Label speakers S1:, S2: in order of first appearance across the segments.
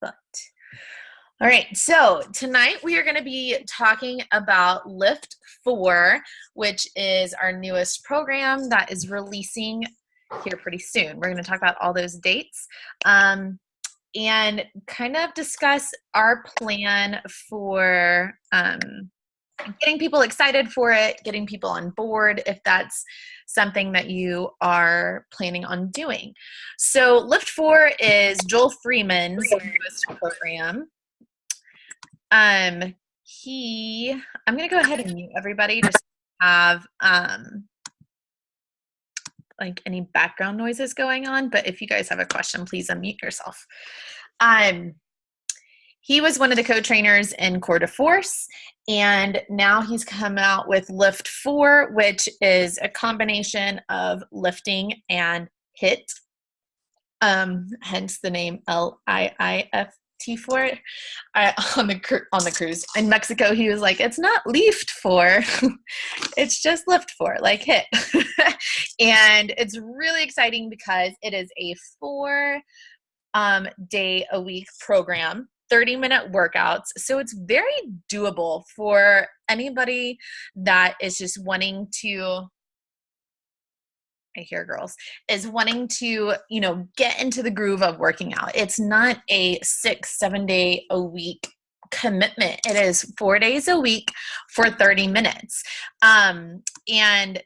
S1: But all right, so tonight we are going to be talking about LIIFT4, which is our newest program that is releasing here pretty soon. We're going to talk about all those dates and kind of discuss our plan for getting people excited for it, getting people on board if that's something that you are planning on doing. So LIIFT4 is Joel Freeman's newest program. I'm going to go ahead and mute everybody just to have like any background noises going on, but if you guys have a question, please unmute yourself. He was one of the co-trainers in Core de Force, and now he's come out with LIIFT4, which is a combination of lifting and HIIT, hence the name LIIFT4. On the cruise in Mexico, he was like, it's not LIIFT4, it's just LIIFT4, like HIIT. And it's really exciting because it is a 4-day-a-week program, 30-minute workouts. So it's very doable for anybody that is just wanting to, I hear girls, is wanting to, get into the groove of working out. It's not a 6-7 day a week commitment. It is 4 days a week for 30 minutes. And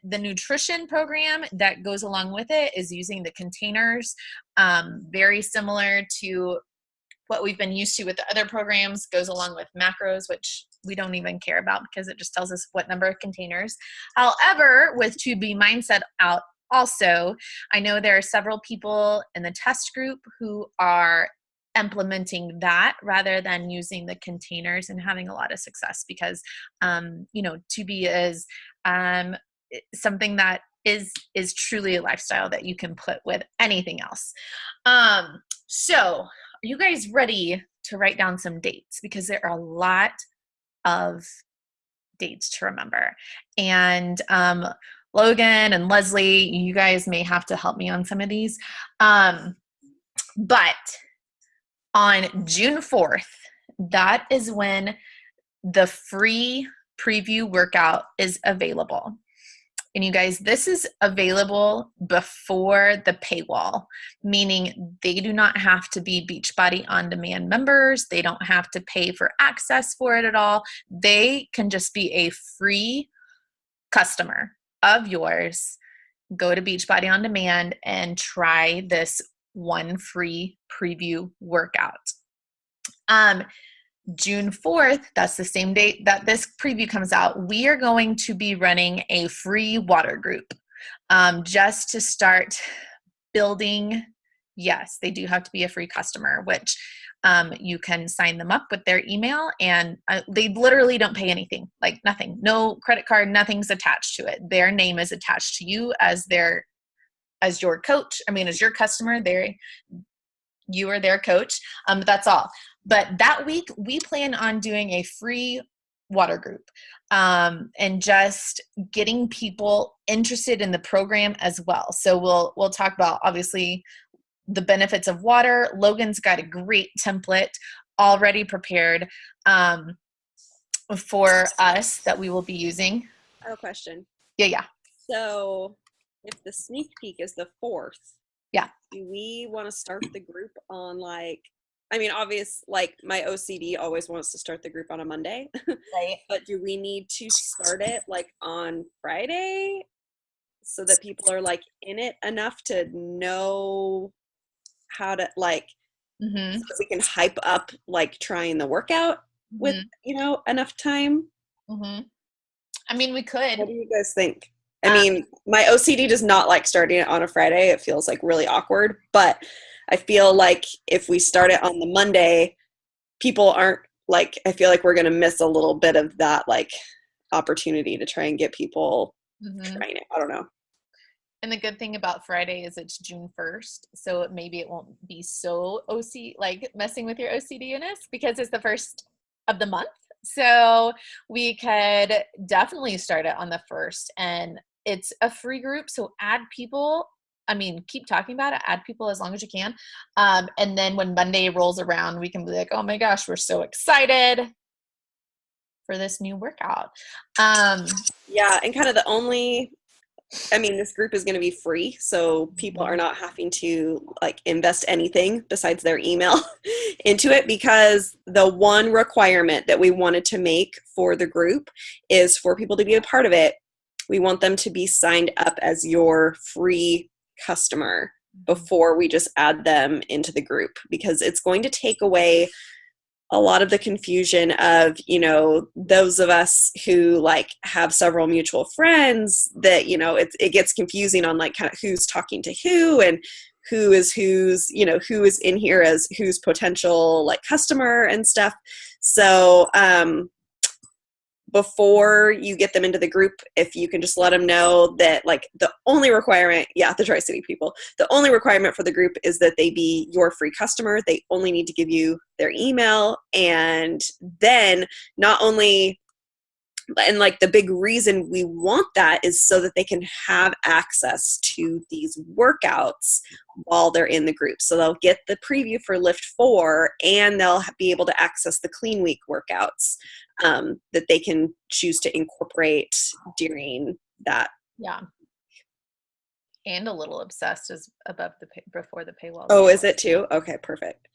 S1: the nutrition program that goes along with it is using the containers, very similar to what we've been used to with the other programs, goes along with macros, which we don't even care about because it just tells us what number of containers. However, with 2B Mindset out also, I know there are several people in the test group who are implementing that rather than using the containers and having a lot of success because, 2B is something that is truly a lifestyle that you can put with anything else. So are you guys ready to write down some dates? Because there are a lot of dates to remember. And Logan and Leslie, you guys may have to help me on some of these. But on June 4th, that is when the free preview workout is available. And you guys, this is available before the paywall, meaning they do not have to be Beachbody On Demand members. They don't have to pay for access for it at all. They can just be a free customer of yours. Go to Beachbody On Demand and try this one free preview workout. June 4th, that's the same date that this preview comes out, we are going to be running a free water group just to start building. Yes, they do have to be a free customer, which you can sign them up with their email, and they literally don't pay anything, like nothing, no credit card, nothing's attached to it. Their name is attached to you as your coach. As your customer, you are their coach. That's all. But that week, we plan on doing a free water group and just getting people interested in the program as well. So we'll talk about, obviously, the benefits of water. Logan's got a great template already prepared for us that we will be using.
S2: I have a question.
S1: Yeah.
S2: So if the sneak peek is the 4th,
S1: yeah,
S2: do we want to start the group on my OCD always wants to start the group on a Monday,
S1: right?
S2: But do we need to start it on Friday so that people are in it enough to know how to so that we can hype up trying the workout with enough time?
S1: We could.
S2: What do you guys think? My OCD does not like starting it on a Friday. It feels really awkward, but I feel like if we start it on the Monday, people aren't I feel like we're going to miss a little bit of that opportunity to try and get people trying it. I don't know.
S1: And the good thing about Friday is it's June 1st, so maybe it won't be so messing with your OCD-ness because it's the first of the month. So we could definitely start it on the 1st, and it's a free group. So add people I mean, keep talking about it, add people as long as you can. And then when Monday rolls around, we can be like, oh my gosh, we're so excited for this new workout.
S2: Yeah, and kind of this group is going to be free, so people are not having to like invest anything besides their email into it, because the one requirement that we wanted to make for the group is for people to be a part of it. We want them to be signed up as your free customer before we just add them into the group, because it's going to take away a lot of the confusion of, those of us who like have several mutual friends that, it gets confusing on like kind of who's talking to who and who is who is in here as who's potential like customer and stuff. So, before you get them into the group, if you can just let them know that like the only requirement, the Tri-City people, the only requirement for the group is that they be your free customer. They only need to give you their email. And then like the big reason we want that is so that they can have access to these workouts while they're in the group. So they'll get the preview for LIIFT4 and they'll be able to access the Clean Week workouts that they can choose to incorporate during that.
S1: Yeah. And a little obsessed is before the paywall.
S2: Oh, is it too? Okay, perfect.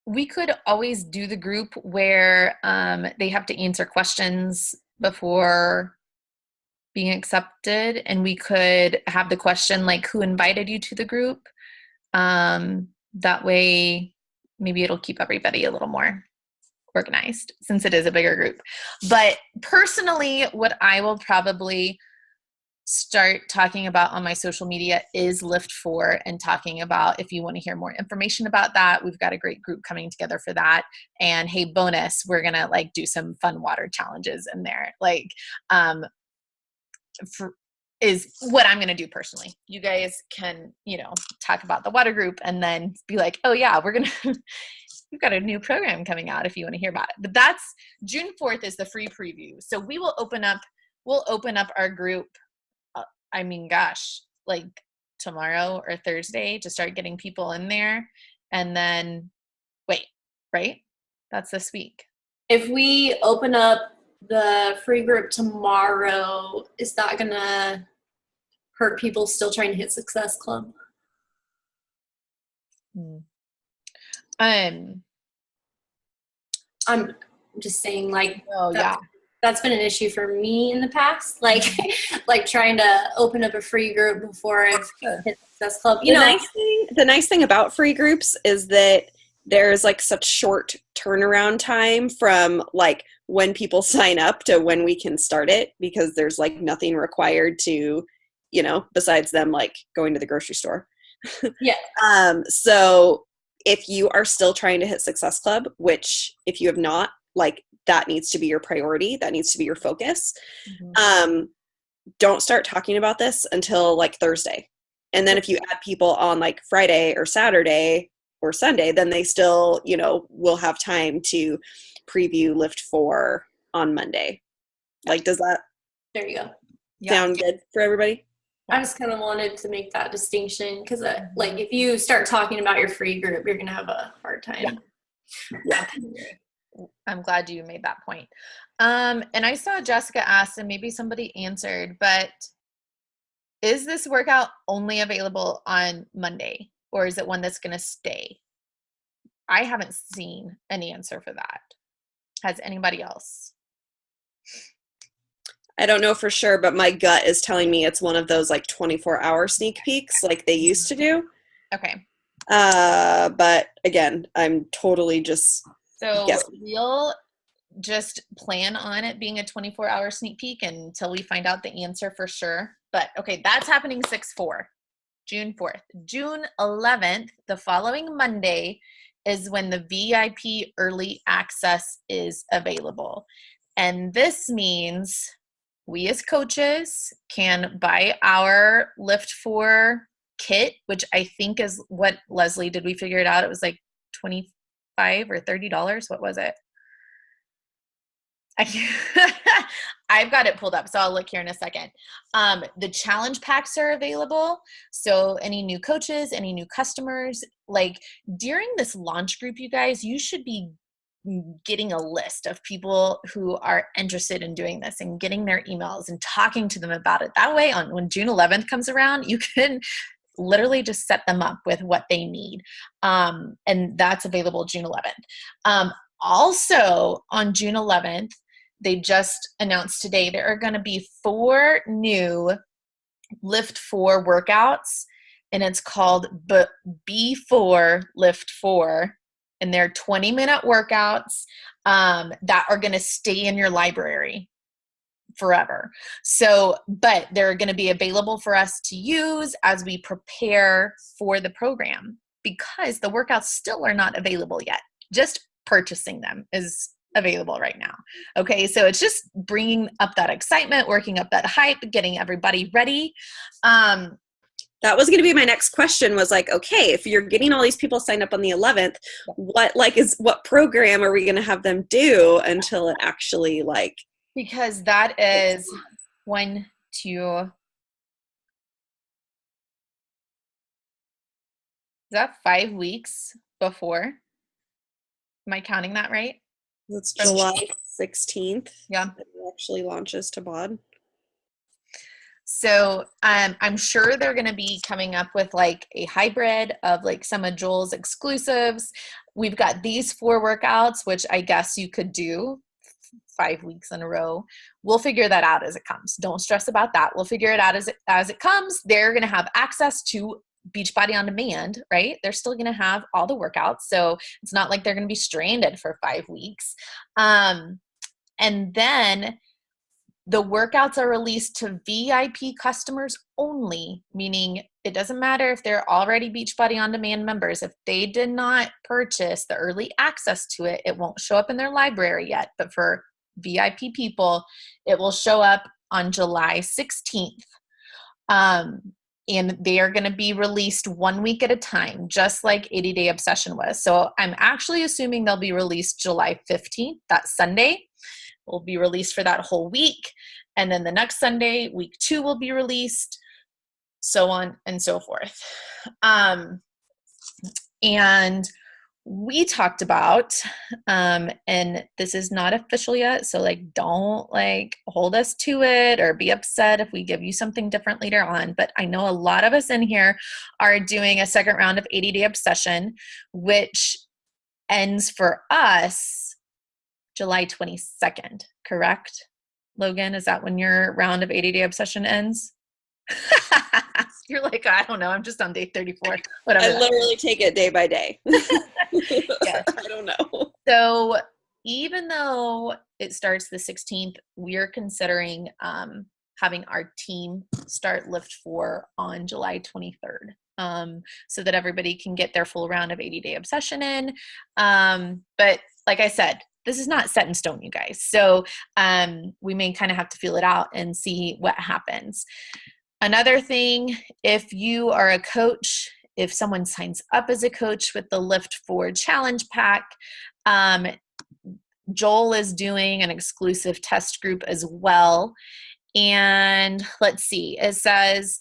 S1: We could always do the group where they have to answer questions before being accepted, and we could have the question like, who invited you to the group? That way maybe it'll keep everybody a little more organized since it is a bigger group. But personally, what I will probably start talking about on my social media is LIIFT4, and talking about, if you want to hear more information about that, we've got a great group coming together for that. And hey, bonus, we're going to like do some fun water challenges in there. Like, is what I'm going to do personally. You guys can, talk about the water group and then be like, oh yeah, we're going to, we've got a new program coming out if you want to hear about it. But that's June 4th is the free preview. So we'll open up our group. Like tomorrow or Thursday to start getting people in there. And then right? That's this week.
S3: If we open up the free group tomorrow, is that gonna hurt people still trying to hit Success Club?
S1: I'm
S3: just saying, like,
S1: yeah.
S3: That's been an issue for me in the past, like trying to open up a free group before I've hit Success Club.
S2: The nice thing about free groups is that there's like such short turnaround time from like when people sign up to when we can start it, because there's like nothing required to, besides them like going to the grocery store.
S3: Yeah.
S2: So if you are still trying to hit Success Club, which if you have not, like, that needs to be your priority. That needs to be your focus. Mm-hmm. Don't start talking about this until like Thursday. And then if you add people on like Friday or Saturday or Sunday, then they still, will have time to preview LIIFT4 on Monday. Like, does that
S3: there you go.
S2: sound good for everybody?
S3: I just kind of wanted to make that distinction because, like, if you start talking about your free group, you're going to have a hard time.
S2: Yeah.
S1: I'm glad you made that point. And I saw Jessica asked, and maybe somebody answered, but is this workout only available on Monday, or is it one that's going to stay? I haven't seen an answer for that. Has anybody else?
S2: I don't know for sure, but my gut is telling me it's one of those like 24-hour sneak peeks like they used to do.
S1: Okay.
S2: But again, I'm totally just guessing.
S1: We'll just plan on it being a 24-hour sneak peek until we find out the answer for sure. But okay, that's happening 6/4, June 4th. June 11th, the following Monday, is when the VIP early access is available. And this means we as coaches can buy our LIIFT4 kit, which I think is what, Leslie, did we figure it out? It was like $25 or $30. What was it? I've got it pulled up, so I'll look here in a second. The challenge packs are available. So any new coaches, any new customers, like during this launch group, you guys, you should be getting a list of people who are interested in doing this and getting their emails and talking to them about it. That way, when June 11th comes around, you can literally just set them up with what they need. And that's available June 11th. Also on June 11th, they just announced today there are going to be 4 new LIIFT4 workouts, and it's called B4 LIIFT4, and they're 20-minute workouts that are going to stay in your library forever. So, but they're going to be available for us to use as we prepare for the program, because the workouts still are not available yet. Just purchasing them is available right now. Okay, so it's just bringing up that excitement, working up that hype, getting everybody ready.
S2: That was going to be my next question, was like, okay, if you're getting all these people signed up on the 11th, what program are we going to have them do until it actually
S1: because that is 1, 2. Is that 5 weeks before? Am I counting that right?
S2: It's July 16th.
S1: Yeah.
S2: It actually launches to BOD.
S1: So I'm sure they're going to be coming up with like a hybrid of like some of Joel's exclusives. We've got these 4 workouts, which I guess you could do 5 weeks in a row. We'll figure that out as it comes. Don't stress about that. We'll figure it out as it comes. They're going to have access to Beachbody on Demand, right? They're still going to have all the workouts. So it's not like they're going to be stranded for 5 weeks. And then the workouts are released to VIP customers only, meaning it doesn't matter if they're already Beachbody On Demand members. If they did not purchase the early access to it, it won't show up in their library yet. But for VIP people, it will show up on July 16th. And they are going to be released 1 week at a time, just like 80 Day Obsession was. So I'm actually assuming they'll be released July 15th, that Sunday. Will be released for that whole week. And then the next Sunday, week 2 will be released, so on and so forth. And we talked about, and this is not official yet, so like don't like hold us to it or be upset if we give you something different later on. But I know a lot of us in here are doing a second round of 80 Day Obsession, which ends for us July 22nd, correct? Logan, is that when your round of 80 Day Obsession ends? You're like, I don't know. I'm just on day 34. Whatever.
S2: I literally take it day by day.
S1: Yes.
S2: I don't know.
S1: So even though it starts the 16th, we're considering having our team start LIIFT4 on July 23rd. So that everybody can get their full round of 80 Day Obsession in. But like I said, this is not set in stone, you guys. So we may kind of have to feel it out and see what happens. Another thing, if you are a coach, if someone signs up as a coach with the LIIFT4 Challenge Pack, Joel is doing an exclusive test group as well. And let's see, it says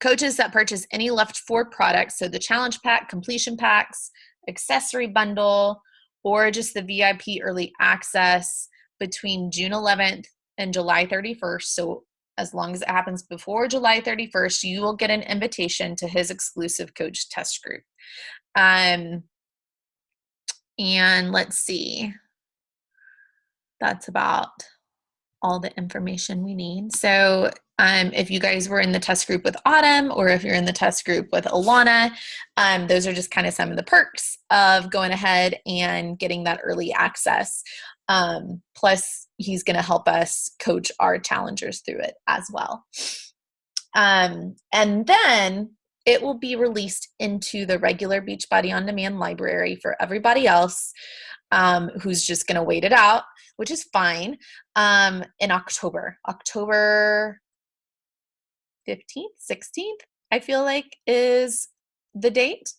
S1: coaches that purchase any LIIFT4 products, so the Challenge Pack, Completion Packs, Accessory Bundle, or just the VIP early access between June 11th and July 31st. So as long as it happens before July 31st, you will get an invitation to his exclusive coach test group. And let's see, that's about all the information we need. So if you guys were in the test group with Autumn, or if you're in the test group with Alana, those are just kind of some of the perks of going ahead and getting that early access. Plus, he's going to help us coach our challengers through it as well. And then it will be released into the regular Beachbody On Demand library for everybody else who's just going to wait it out, which is fine, in October 15th, 16th, I feel like is the date.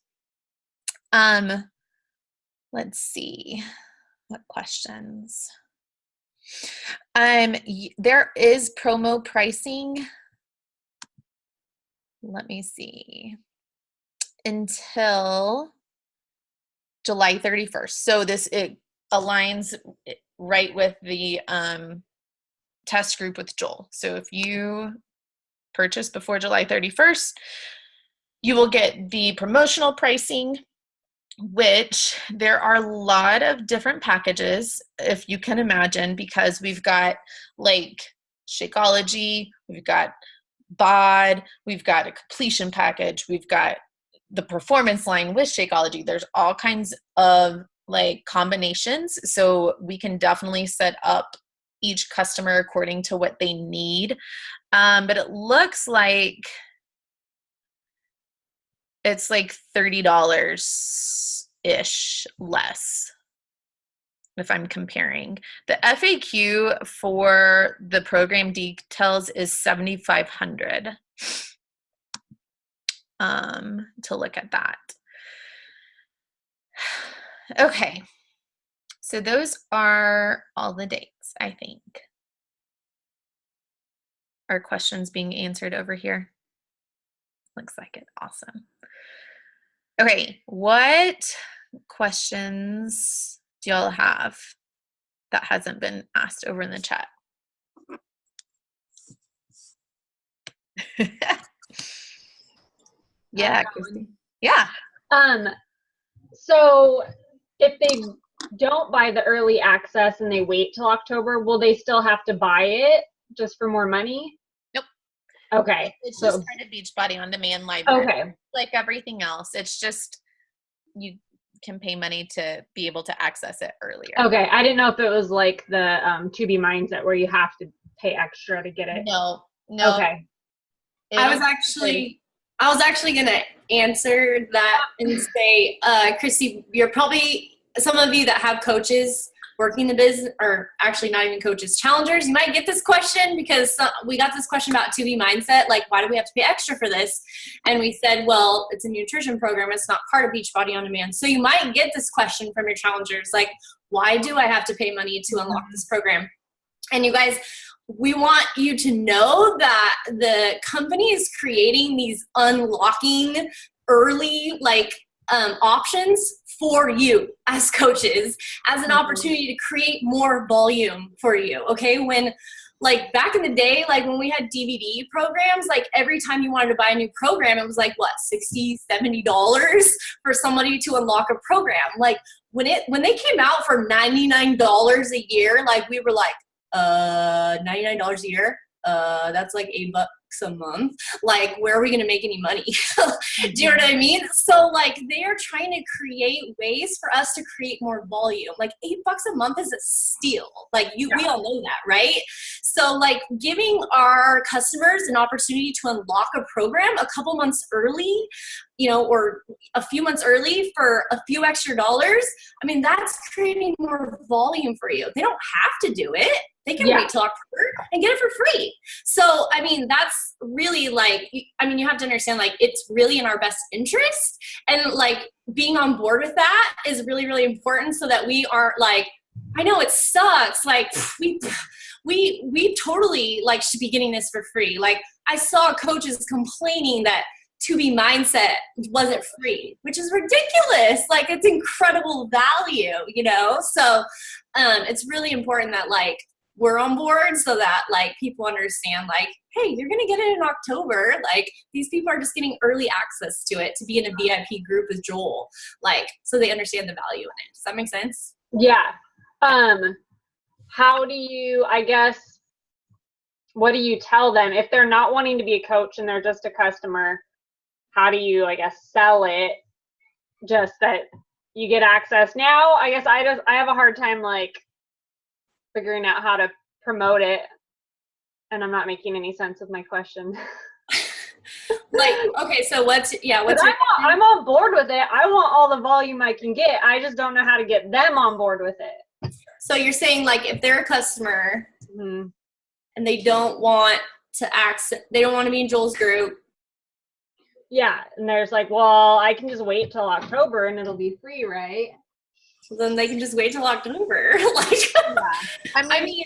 S1: Let's see, what questions? There is promo pricing. Let me see. Until July 31st. So it aligns right with the test group with Joel. So if you purchase before July 31st, you will get the promotional pricing, which there are a lot of different packages, if you can imagine, because we've got like Shakeology, we've got BOD, we've got a completion package, we've got the performance line with Shakeology. There's all kinds of like combinations. So we can definitely set up each customer according to what they need. But it looks like it's like $30-ish less if I'm comparing. The FAQ for the program details is $7,500 to look at that. Okay, so those are all the dates, I think. Are questions being answered over here? Looks like it. Awesome. Okay, what questions do y'all have that hasn't been asked over in the chat? Yeah, Christy. Yeah.
S4: So if they don't buy the early access and they wait till October, will they still have to buy it just for more money?
S1: Nope.
S4: Okay.
S1: It's just kind of Beachbody On Demand library.
S4: Okay.
S1: Like everything else. It's just you can pay money to be able to access it earlier.
S4: Okay. I didn't know if it was like the 2B Mindset where you have to pay extra to get it.
S1: No.
S4: Okay.
S3: I was actually going to answer that and say, Christy, you're probably, some of you that have coaches working the business, or actually not even coaches, challengers, you might get this question because we got this question about 2B Mindset, like, why do we have to pay extra for this? And we said, well, it's a nutrition program. It's not part of Beachbody On Demand. So you might get this question from your challengers, like, why do I have to pay money to unlock this program? And you guys, we want you to know that the company is creating these unlocking early options for you as coaches, as an opportunity to create more volume for you. Okay, when like back in the day, like when we had DVD programs, like every time you wanted to buy a new program, it was like what, $60-$70 for somebody to unlock a program. Like when they came out for $99 a year, like we were like, $99 a year, that's like $8 a month. Like, where are we going to make any money? Do you know what I mean? So like they are trying to create ways for us to create more volume. Like $8 a month is a steal. Like we all know that, right? So like giving our customers an opportunity to unlock a program a couple months early, or a few months early for a few extra dollars, I mean, that's creating more volume for you. They don't have to do it. They can wait till October and get it for free. So, I mean, that's really you have to understand, like, it's really in our best interest. And like being on board with that is really, really important so that we aren't like, I know it sucks. Like we totally like should be getting this for free. Like I saw coaches complaining that 2B Mindset wasn't free, which is ridiculous. Like it's incredible value, So it's really important that like we're on board so that like people understand like, hey, you're going to get it in October. Like these people are just getting early access to it to be in a VIP group with Joel, like, so they understand the value in it. Does that make sense?
S4: Yeah. How do you, what do you tell them if they're not wanting to be a coach and they're just a customer? How do you, sell it just that you get access? Now, I have a hard time, figuring out how to promote it. And I'm not making any sense of my question.
S3: Okay, so
S4: I'm on board with it. I want all the volume I can get. I just don't know how to get them on board with it.
S3: So you're saying, like, if they're a customer and they don't want to they don't want to be in Joel's group.
S4: Yeah, and there's like, well, I can just wait till October and it'll be free, right?
S3: then they can just wait till October. Like,
S1: Yeah. I mean,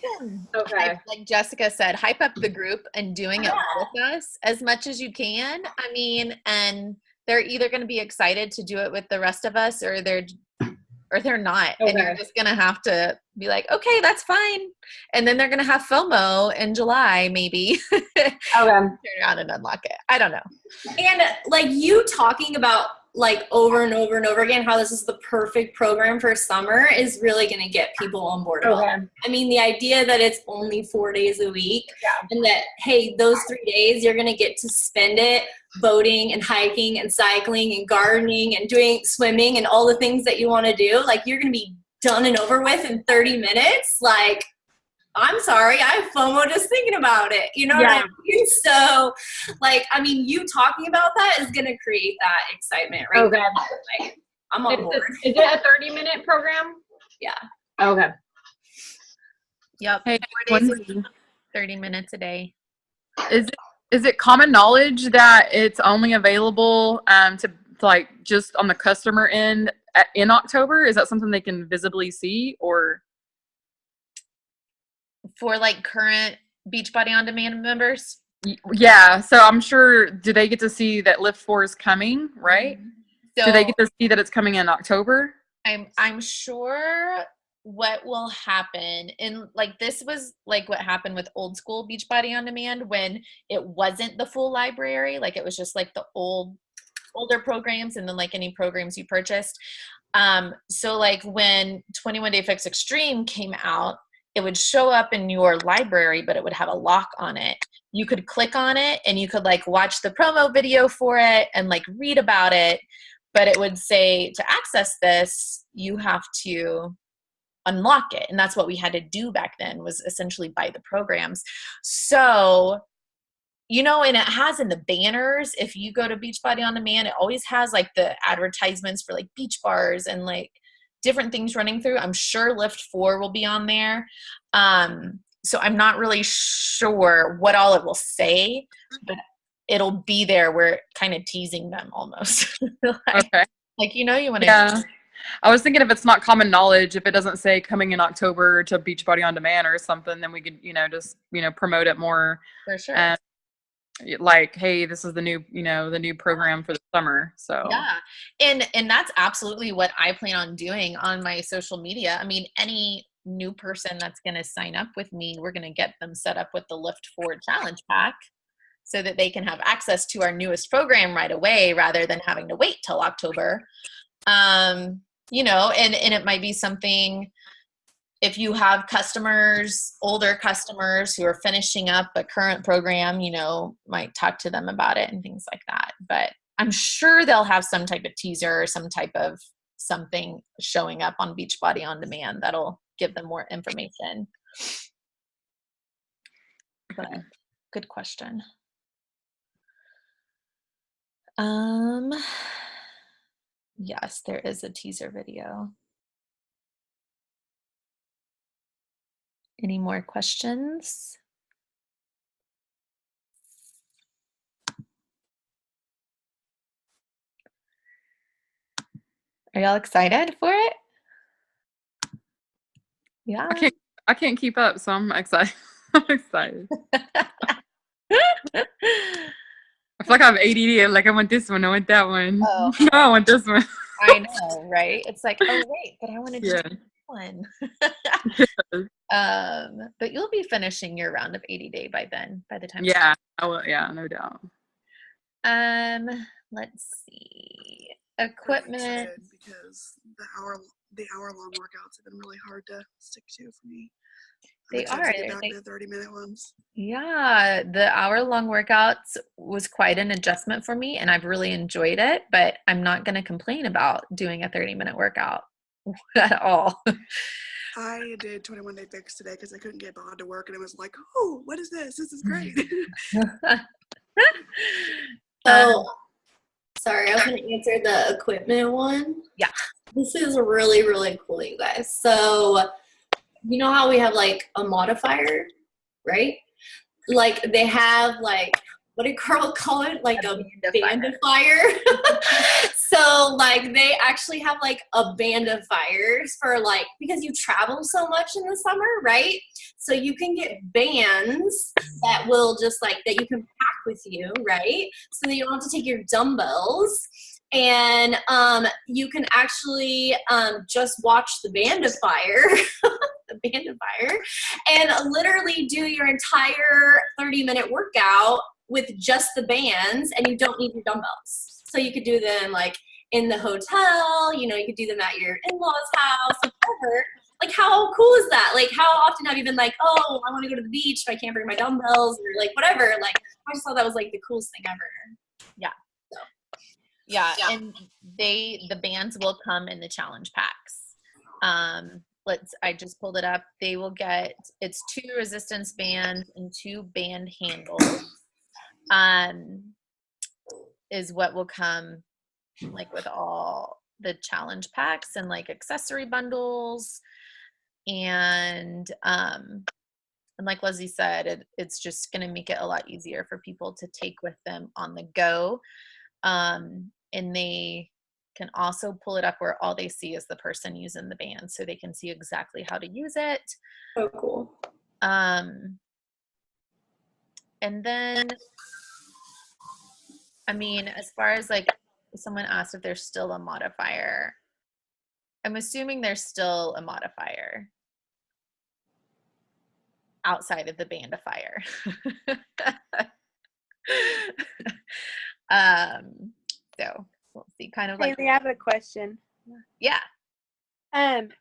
S4: Okay.
S1: like Jessica said, hype up the group and doing it with us as much as you can. I mean, and they're either going to be excited to do it with the rest of us, or they're not. And you're just going to have to be like, okay, that's fine. And then they're going to have FOMO in July, maybe. Turn around and unlock it. I don't know.
S3: And like you talking about like over and over and over again how this is the perfect program for summer is really going to get people on board. I mean, the idea that it's only 4 days a week and that, hey, those 3 days you're going to get to spend it boating and hiking and cycling and gardening and doing swimming and all the things that you want to do. Like, you're going to be done and over with in 30 minutes. Like, I'm sorry, I have FOMO just thinking about it. You know what I mean? So, like, I mean, you talking about that is going to create that excitement, right? Like, I'm on board.
S4: Is it a 30-minute program?
S3: Yeah.
S4: Okay.
S1: Yep.
S5: Hey,
S1: 4 days a week, 30 minutes a day.
S5: Is it common knowledge that it's only available to like just on the customer end in October? Is that something they can visibly see, or? For
S1: like current Beachbody On Demand members?
S5: Yeah. So I'm sure, do they get to see that LIIFT4 is coming, right? So do they get to see that it's coming in October?
S1: I'm sure what will happen, and like this was like what happened with old school Beachbody On Demand when it wasn't the full library, like it was just like the older programs and then like any programs you purchased. So like when 21 Day Fix Extreme came out, it would show up in your library, but it would have a lock on it. You could click on it and you could like watch the promo video for it and like read about it, but it would say to access this, you have to unlock it. And that's what we had to do back then, was essentially buy the programs. So, you know, and it has in the banners, if you go to Beachbody On Demand, it always has like the advertisements for like beach bars and like different things running through. I'm sure LIIFT4 will be on there. So I'm not really sure what all it will say, but it'll be there. We're kind of teasing them almost. Like, you know, you want to.
S5: Yeah. I was thinking if it's not common knowledge, if it doesn't say coming in October to Beachbody On Demand or something, then we could, you know, just, you know, promote it more.
S1: For sure.
S5: Like, hey, this is the new, you know, the new program for the summer. So
S1: yeah, and that's absolutely what I plan on doing on my social media. I mean, any new person that's going to sign up with me, we're going to get them set up with the LIIFT4 challenge pack so that they can have access to our newest program right away rather than having to wait till October. You know, and it might be something, if you have customers, older customers who are finishing up a current program, you know, might talk to them about it and things like that. But I'm sure they'll have some type of teaser or some type of something showing up on Beachbody On Demand that'll give them more information. But good question. Yes, there is a teaser video. Any more questions? Are y'all excited for it? Yeah.
S5: I can't keep up, so I'm excited. I'm excited. I feel like I have ADD. Like, I want this one. I want that one.
S1: Oh.
S5: No, I want this one.
S1: I know, right? It's like, oh wait, but I want to do this one. But you'll be finishing your round of 80 day by then, by the time.
S5: Yeah, I will. Yeah, no doubt.
S1: Let's see. Equipment.
S6: Because the hour long workouts have been really hard to stick to for me.
S1: They are.
S6: Get back to the 30-minute ones.
S1: Yeah, the hour-long workouts was quite an adjustment for me, and I've really enjoyed it, but I'm not going to complain about doing a 30-minute workout at all.
S6: I did 21 Day Fix today because I couldn't get Bod to work, and it was like, oh, what is this? This is great.
S3: Sorry, I was going to answer the equipment one.
S1: Yeah.
S3: This is really, really cool, you guys. So, you know how we have like a modifier, right? Like they have like, what do you call it? Like a bandifier. So like they actually have like a band of fires for like, because you travel so much in the summer, right? So you can get bands that will just like, that you can pack with you, right? So that you don't have to take your dumbbells. And you can actually just watch the band of fire, the band of fire, and literally do your entire 30-minute workout with just the bands, and you don't need your dumbbells. So you could do them like in the hotel, you know, you could do them at your in-laws' house, whatever. Like, how cool is that? Like, how often have you been like, oh, I want to go to the beach, but I can't bring my dumbbells, or like whatever. Like, I just thought that was like the coolest thing ever.
S1: Yeah.
S3: So.
S1: Yeah, and the bands will come in the challenge packs. I just pulled it up. They will get, it's 2 resistance bands and 2 band handles. Is what will come like with all the challenge packs and like accessory bundles. And like Leslie said, it's just going to make it a lot easier for people to take with them on the go. And they can also pull it up where all they see is the person using the band, so they can see exactly how to use it.
S3: So cool.
S1: And then, I mean, as far as like, someone asked if there's still a modifier. I'm assuming there's still a modifier outside of the band of fire. So we'll see, kind of like.
S7: Haley, I have a question.
S1: Yeah.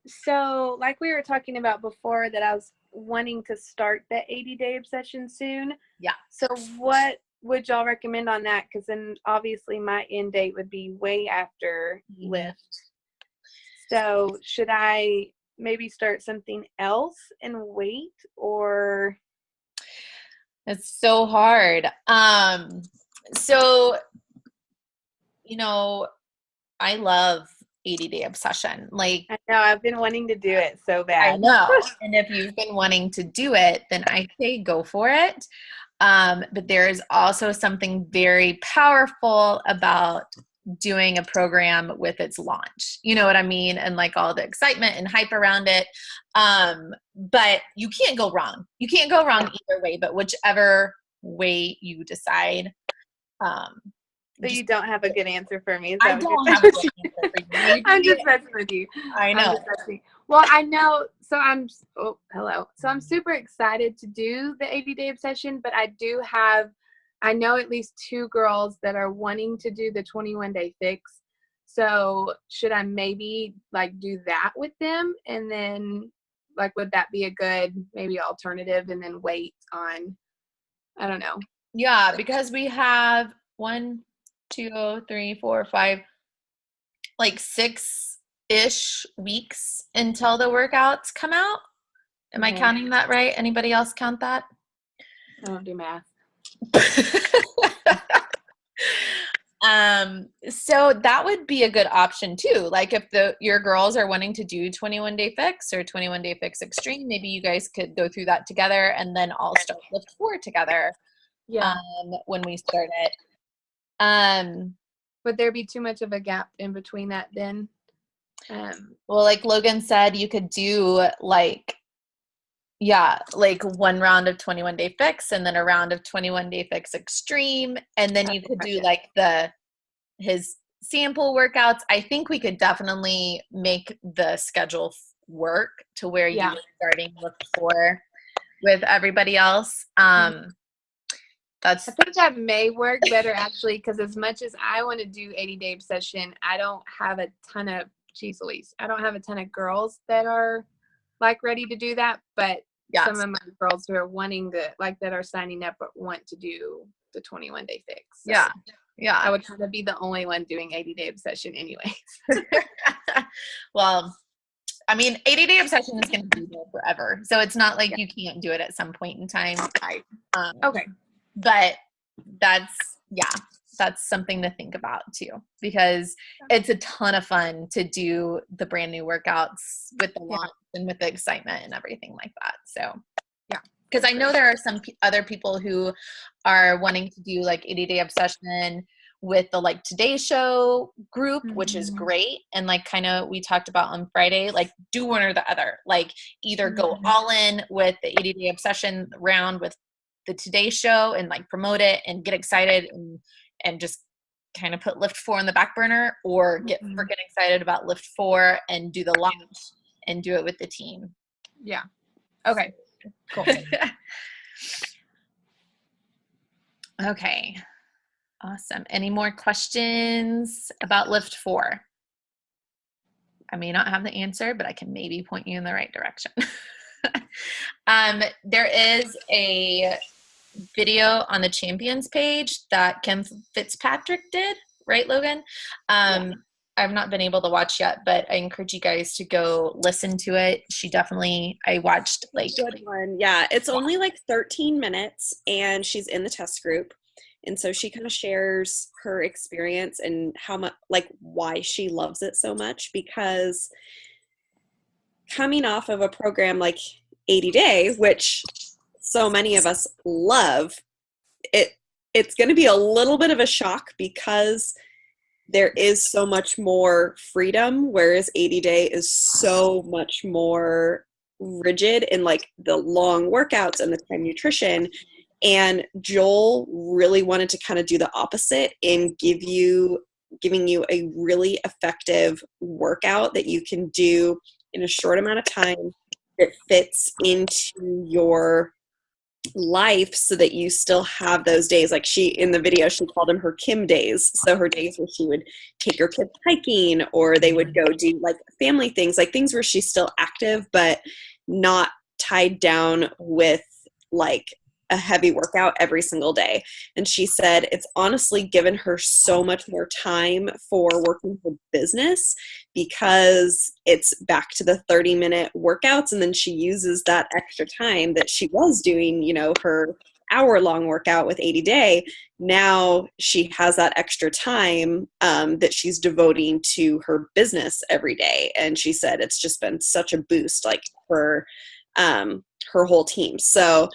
S7: So like we were talking about before, that I was wanting to start the 80-day obsession soon.
S1: Yeah.
S7: So what would y'all recommend on that? Because then obviously my end date would be way after LIIFT. So should I maybe start something else and wait, or?
S1: It's so hard. So, you know, I love 80-day obsession. Like,
S7: I know, I've been wanting to do it so bad.
S1: I know. And if you've been wanting to do it, then I say go for it. But there is also something very powerful about doing a program with its launch. You know what I mean? And like all the excitement and hype around it. But you can't go wrong. You can't go wrong either way, but whichever way you decide.
S7: So you don't have a good answer for me.
S1: I don't have a good answer for you.
S7: I'm just messing with you.
S1: I know.
S7: Well, I know. So hello. So I'm super excited to do the 80-day obsession, but I know at least 2 girls that are wanting to do the 21-day fix. So should I maybe like do that with them, and then like, would that be a good maybe alternative, and then wait on, I don't know.
S1: Yeah, because we have 1, 2, 3, 4, 5, like 6-ish weeks until the workouts come out. Am I counting that right? Anybody else count that?
S7: I don't do math.
S1: So that would be a good option too. Like if your girls are wanting to do 21-day fix or 21-day fix extreme, maybe you guys could go through that together, and then all start LIIFT4 together.
S7: Yeah.
S1: When we start it.
S7: Would there be too much of a gap in between that then?
S1: Well, like Logan said, you could do like 1 round of 21-day fix, and then a round of 21-day fix extreme, and then you could do like his sample workouts. I think we could definitely make the schedule work to where you're starting LIIFT4 with everybody else.
S7: I think that may work better actually, because as much as I want to do 80-day obsession, I don't have a ton of I don't have a ton of girls that are like ready to do that, but some of my girls who are wanting to, like, that are signing up but want to do the 21-day fix. So I would kind of be the only one doing 80-day obsession anyways.
S1: Well, I mean, 80-day obsession is going to be there forever, so it's not like you can't do it at some point in time.
S7: Okay.
S1: But that's something to think about too, because it's a ton of fun to do the brand new workouts with the launch and with the excitement and everything like that. So because I know there are some other people who are wanting to do like 80-day obsession with the like Today Show group, which is great. And like kind of we talked about on Friday, like do one or the other. Like either go all in with the 80-day obsession round with the Today Show and like promote it and get excited and just kind of put LIIFT4 on the back burner, or get freaking excited about LIIFT4 and do the launch and do it with the team.
S7: Yeah. Okay. Cool.
S1: Okay. Awesome. Any more questions about LIIFT4? I may not have the answer, but I can maybe point you in the right direction. There is a video on the champions page that Kim Fitzpatrick did, right, Logan? I've not been able to watch yet, but I encourage you guys to go listen to it. I watched like
S2: good one. Yeah, it's only like 13 minutes, and she's in the test group, and so she kind of shares her experience and how much, like, why she loves it so much. Because coming off of a program like 80 Day, which so many of us love, it's going to be a little bit of a shock because there is so much more freedom, whereas 80 Day is so much more rigid in like the long workouts and the time nutrition. And Joel really wanted to kind of do the opposite and giving you a really effective workout that you can do in a short amount of time that fits into your life, so that you still have those days. Like in the video, she called them her Kim days. So her days where she would take her kids hiking, or they would go do like family things, like things where she's still active, but not tied down with like a heavy workout every single day. And she said it's honestly given her so much more time for working her business, because it's back to the 30-minute workouts, and then she uses that extra time that she was doing, her hour-long workout with 80 Day. Now she has that extra time that she's devoting to her business every day. And she said it's just been such a boost, like for her whole team. So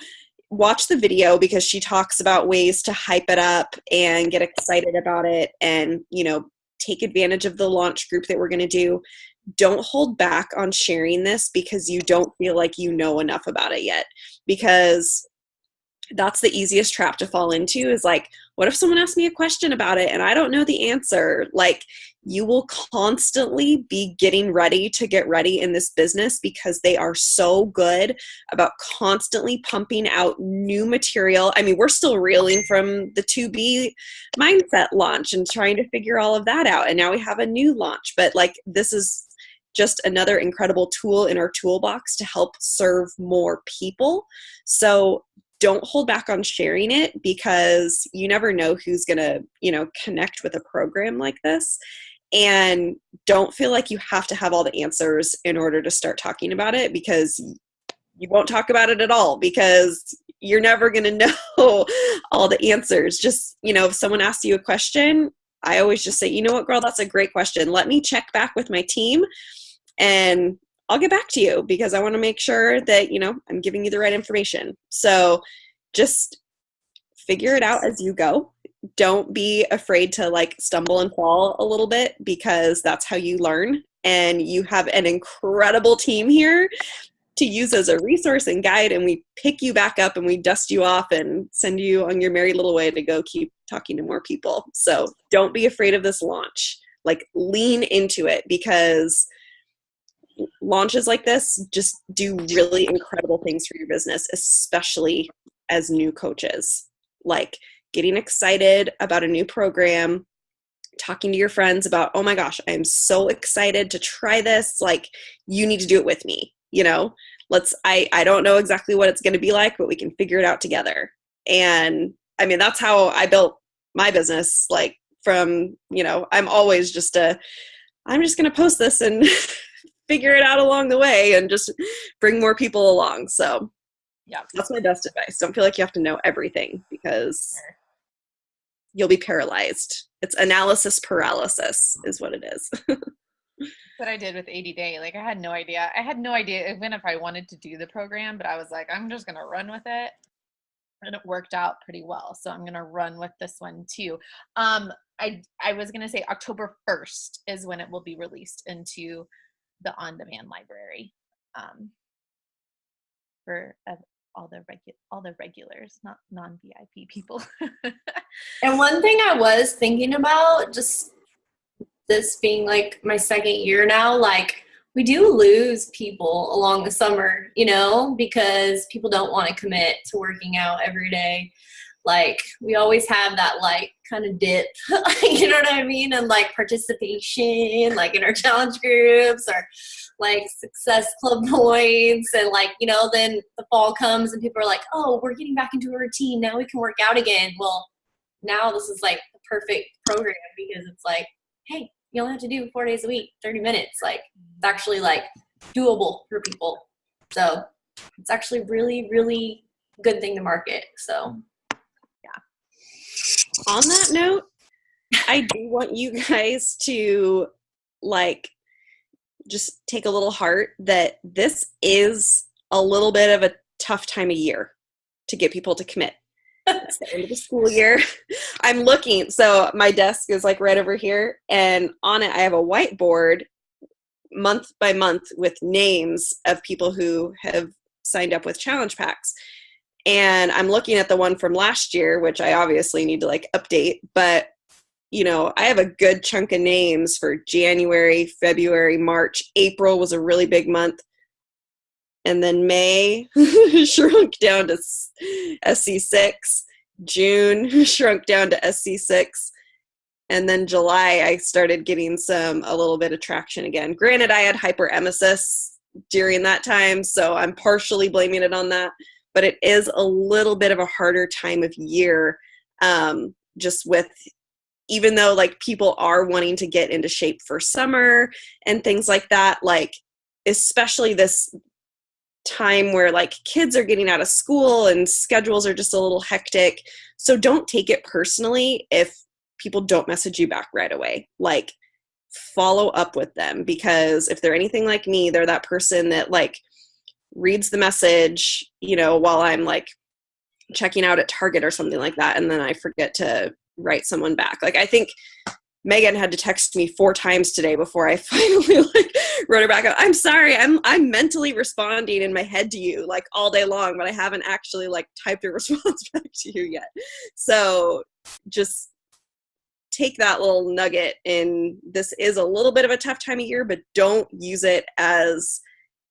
S2: watch the video, because she talks about ways to hype it up and get excited about it, and take advantage of the launch group that we're going to do. Don't hold back on sharing this because you don't feel like you know enough about it yet, because that's the easiest trap to fall into, is like, what if someone asks me a question about it and I don't know the answer? Like, you will constantly be getting ready to get ready in this business, because they are so good about constantly pumping out new material. I mean, we're still reeling from the 2B mindset launch and trying to figure all of that out. And now we have a new launch, but like, this is just another incredible tool in our toolbox to help serve more people. So don't hold back on sharing it, because you never know who's going to, connect with a program like this. And don't feel like you have to have all the answers in order to start talking about it, because you won't talk about it at all, because you're never going to know all the answers. Just, if someone asks you a question, I always just say, you know what, girl, that's a great question. Let me check back with my team and I'll get back to you, because I want to make sure that, I'm giving you the right information. So just figure it out as you go. Don't be afraid to like stumble and fall a little bit, because that's how you learn. And you have an incredible team here to use as a resource and guide. And we pick you back up and we dust you off and send you on your merry little way to go keep talking to more people. So don't be afraid of this launch. Like, lean into it, because launches like this just do really incredible things for your business, especially as new coaches. Like, getting excited about a new program, talking to your friends about, oh my gosh, I'm so excited to try this. Like, you need to do it with me. I don't know exactly what it's going to be like, but we can figure it out together. And I mean, that's how I built my business. Like, from, I'm always I'm just going to post this and figure it out along the way and just bring more people along. So yeah, that's my best advice. Don't feel like you have to know everything, because you'll be paralyzed. It's analysis paralysis is what it is.
S1: That's what I did with 80 Day. Like, I had no idea. I had no idea even if I wanted to do the program, but I was like, I'm just going to run with it. and it worked out pretty well. So I'm going to run with this one too. I was going to say October 1st is when it will be released into the on-demand library, for all the regulars, not non-VIP people.
S3: And one thing I was thinking about, just this being like my second year now, like we do lose people along the summer, you know, because people don't want to commit to working out every day. Like we always have that like kind of dip, you know what I mean? And like participation, like in our challenge groups or like success club points. And like, you know, then the fall comes and people are like, oh, we're getting back into a routine. Now we can work out again. Well, now this is like the perfect program because it's like, hey, you only have to do 4 days a week, 30 minutes. Like it's actually like doable for people. So it's actually really, really good thing to market. So
S2: on that note, I do want you guys to like just take a little heart that this is a little bit of a tough time of year to get people to commit. It's the end of the school year. I'm looking, so my desk is like right over here, and on it I have a whiteboard month by month with names of people who have signed up with challenge packs. And I'm looking at the one from last year, which I obviously need to like update, but you know, I have a good chunk of names for January, February, March. April was a really big month. And then May shrunk down to SC6. June shrunk down to SC6. And then July, I started getting a little bit of traction again. Granted, I had hyperemesis during that time, so I'm partially blaming it on that. But it is a little bit of a harder time of year, just with, even though like people are wanting to get into shape for summer and things like that, like especially this time where like kids are getting out of school and schedules are just a little hectic. So don't take it personally if people don't message you back right away. Like follow up with them, because if they're anything like me, they're that person that like reads the message, you know, while I'm like checking out at Target or something like that, and then I forget to write someone back. Like I think Megan had to text me 4 times today before I finally like wrote her back. I'm sorry, I'm mentally responding in my head to you like all day long, but I haven't actually like typed a response back to you yet. So just take that little nugget, and this is a little bit of a tough time of year, but don't use it as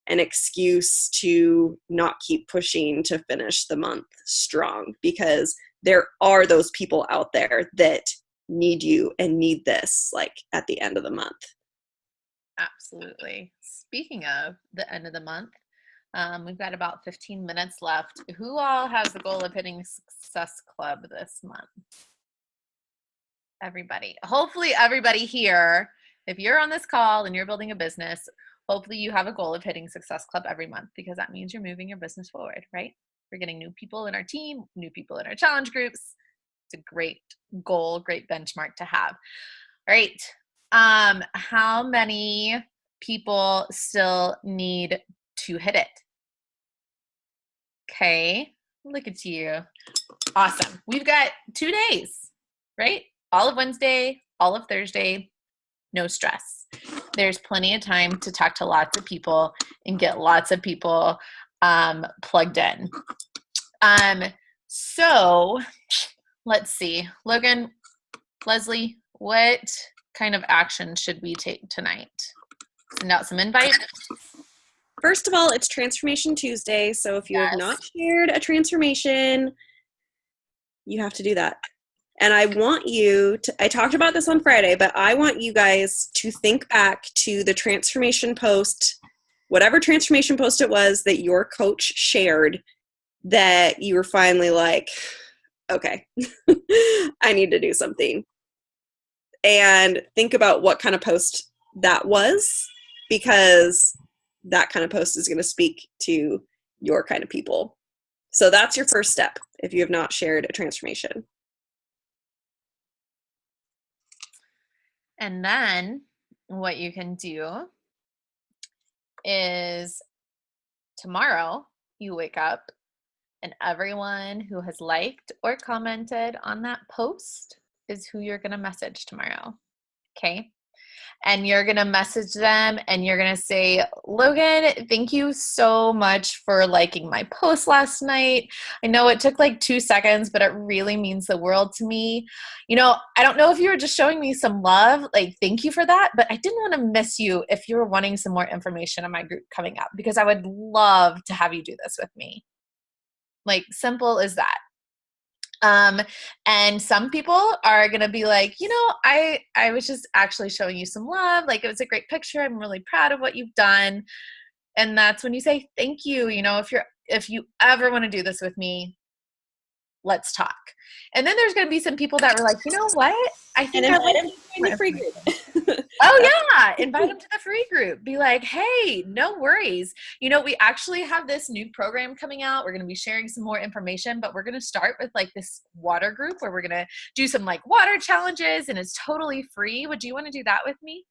S2: an excuse to not keep pushing to finish the month strong, because there are those people out there that need you and need this like at the end of the month.
S1: Absolutely. Speaking of the end of the month, we've got about 15 minutes left. Who all has the goal of hitting Success Club this month? Everybody. Hopefully everybody here, if you're on this call and you're building a business, hopefully you have a goal of hitting Success Club every month, because that means you're moving your business forward, right? We're getting new people in our team, new people in our challenge groups. It's a great goal, great benchmark to have. All right. How many people still need to hit it? Okay. Look at you. Awesome. We've got 2 days, right? All of Wednesday, all of Thursday, no stress. There's plenty of time to talk to lots of people and get lots of people plugged in. So let's see. Logan, Leslie, what kind of action should we take tonight? Send out some invites?
S2: First of all, it's Transformation Tuesday, so if you have not shared a transformation, you have to do that. And I want you to, I talked about this on Friday, but I want you guys to think back to the transformation post, whatever transformation post it was that your coach shared, that you were finally like, okay, I need to do something. And think about what kind of post that was, because that kind of post is going to speak to your kind of people. So that's your first step if you have not shared a transformation.
S1: And then what you can do is tomorrow you wake up And everyone who has liked or commented on that post is who you're going to message tomorrow. Okay? And you're going to message them and you're going to say, Logan, thank you so much for liking my post last night. I know it took like 2 seconds, but it really means the world to me. You know, I don't know if you were just showing me some love, like thank you for that, but I didn't want to miss you if you were wanting some more information on my group coming up, because I would love to have you do this with me. Like, simple as that. And some people are going to be like, you know, I was just actually showing you some love. Like, it was a great picture. I'm really proud of what you've done. And that's when you say, thank you. You know, if you ever want to do this with me, let's talk. And then there's going to be some people that were like, you know what? I think
S2: and
S1: I
S2: invite
S1: like
S2: them to join the free group.
S1: Oh yeah, invite them to the free group. Be like, hey, no worries. You know, we actually have this new program coming out. We're going to be sharing some more information, but we're going to start with like this water group where we're going to do some like water challenges, and it's totally free. Would you want to do that with me?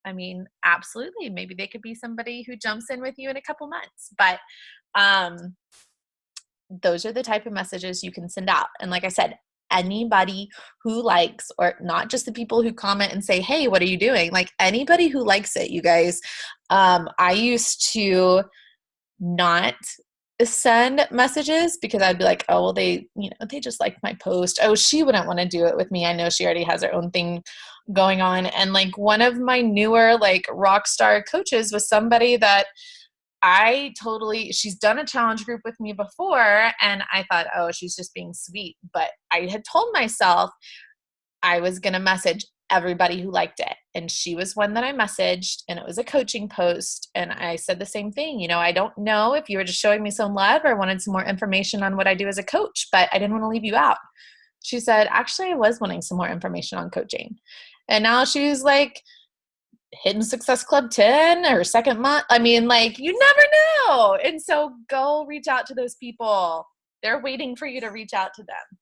S1: I mean, absolutely. Maybe they could be somebody who jumps in with you in a couple months. But those are the type of messages you can send out. And like I said, anybody who likes, or not just the people who comment and say, hey, what are you doing? Like, anybody who likes it, you guys. I used to not send messages because I'd be like, oh, well, they just liked my post. Oh, she wouldn't want to do it with me. I know she already has her own thing going on. And like, one of my newer like rock star coaches was somebody that she's done a challenge group with me before, and I thought, oh, she's just being sweet. But I had told myself I was going to message everybody who liked it. And she was one that I messaged, and it was a coaching post. And I said the same thing. You know, I don't know if you were just showing me some love or wanted some more information on what I do as a coach, but I didn't want to leave you out. She said, actually, I was wanting some more information on coaching. And now she's like, Hidden Success Club 10 or second month. I mean, like, you never know. And so go reach out to those people. They're waiting for you to reach out to them.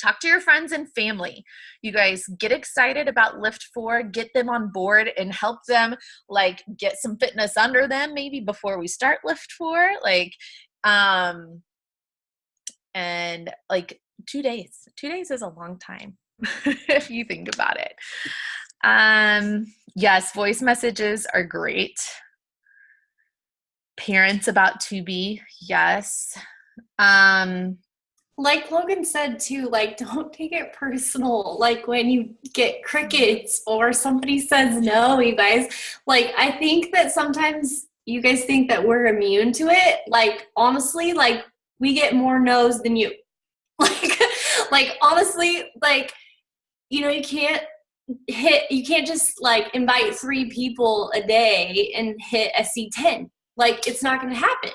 S1: Talk to your friends and family. You guys get excited about LIIFT4, get them on board and help them like get some fitness under them maybe before we start LIIFT4. Like, and like 2 days. 2 days is a long time if you think about it. Yes, voice messages are great. Parents about to be, yes.
S3: Like Logan said too, like, don't take it personal. Like, when you get crickets or somebody says no, you guys, like, I think that sometimes you guys think that we're immune to it. Like, honestly, like, we get more no's than you. Like honestly, like, you know, you can't just like invite 3 people a day and hit SC10. Like, it's not going to happen.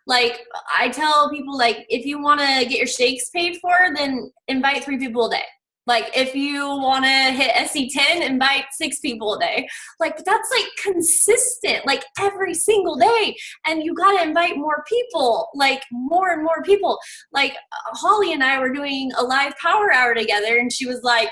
S3: Like, I tell people, like, if you want to get your shakes paid for, then invite 3 people a day. Like, if you want to hit SC10, invite 6 people a day. Like, but that's like consistent, like every single day. And you got to invite more people, like more and more people. Like, Holly and I were doing a live power hour together, and she was like,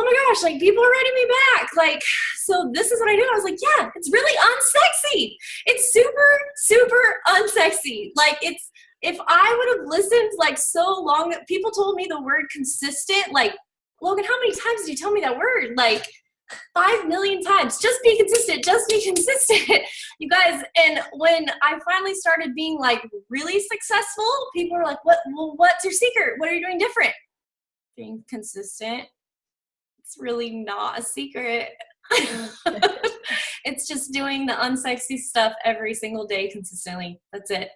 S3: oh my gosh, like, people are writing me back. Like, so this is what I do. I was like, yeah, it's really unsexy. It's super, super unsexy. Like, it's, if I would have listened like so long, that people told me the word consistent, like, Logan, how many times did you tell me that word? Like 5 million times. Just be consistent. Just be consistent. You guys, and when I finally started being like really successful, people were like, what's your secret? What are you doing different? Being consistent. It's really not a secret. It's just doing the unsexy stuff every single day consistently. That's it.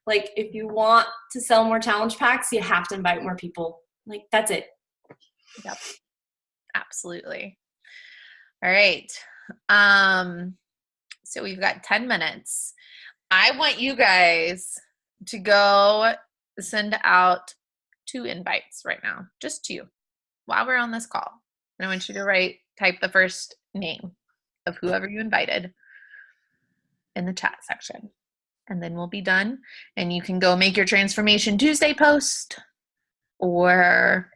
S3: Like, if you want to sell more challenge packs, you have to invite more people. Like, that's it.
S1: Yep. Absolutely. All right. So we've got 10 minutes. I want you guys to go send out 2 invites right now. Just 2 while we're on this call. And I want you to type the first name of whoever you invited in the chat section. And then we'll be done. And you can go make your Transformation Tuesday post or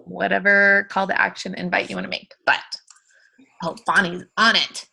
S1: whatever call to action invite you want to make. But, oh, Bonnie's on it.